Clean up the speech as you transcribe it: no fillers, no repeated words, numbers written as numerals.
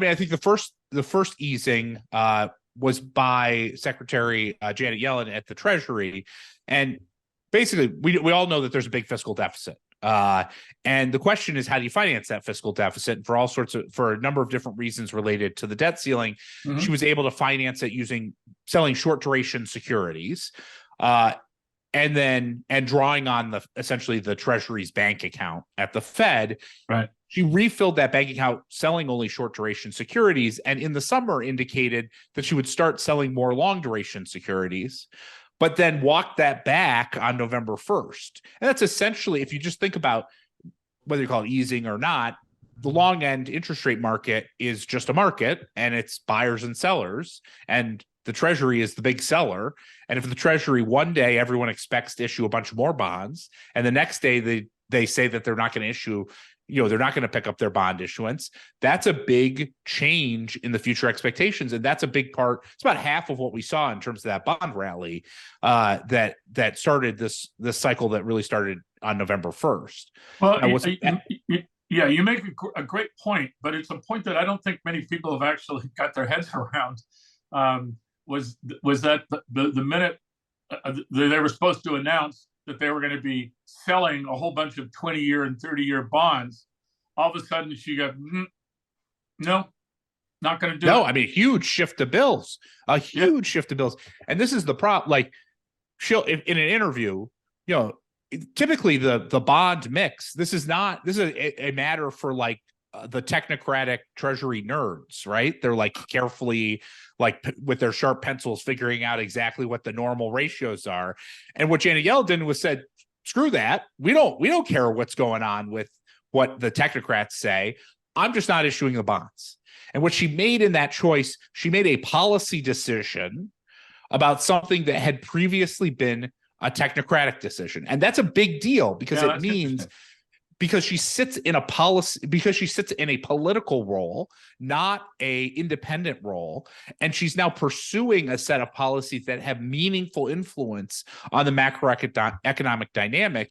mean, I think the first easing was by Secretary Janet Yellen at the Treasury, and basically we all know that there's a big fiscal deficit. And the question is, how do you finance that fiscal deficit? And for a number of different reasons related to the debt ceiling, she was able to finance it using selling short duration securities, and drawing on essentially the Treasury's bank account at the Fed. Right. She refilled that bank account selling only short duration securities, and in the summer indicated that she would start selling more long duration securities, but then walked that back on November 1st. And that's essentially, if you just think about whether you call it easing or not, the long end interest rate market is just a market, and it's buyers and sellers, and the Treasury is the big seller. And if the Treasury one day everyone expects to issue a bunch more bonds, and the next day they say that they're not going to issue, they're not going to pick up their bond issuance, that's a big change in the future expectations. And that's a big part. It's about half of what we saw in terms of that bond rally that started this cycle that really started on November 1st. Well, you make a great point, but it's a point that I don't think many people have actually got their heads around. Was that the minute they were supposed to announce that they were going to be selling a whole bunch of 20-year and 30-year bonds, all of a sudden she got, no, not going to do it. No, I mean, huge shift to bills, shift to bills. And this is the problem. Like, she'll, in an interview, typically the bond mix, this is a matter for like the technocratic Treasury nerds, right? They're like carefully, like with their sharp pencils, figuring out exactly what the normal ratios are. And what Janet Yellen did was said, screw that. We don't care what's going on with what the technocrats say. I'm just not issuing the bonds. And what she made in that choice, she made a policy decision about something that had previously been a technocratic decision. And that's a big deal because it means, because she sits in a political role, not a independent role, and she's now pursuing a set of policies that have meaningful influence on the macroeconomic dynamic.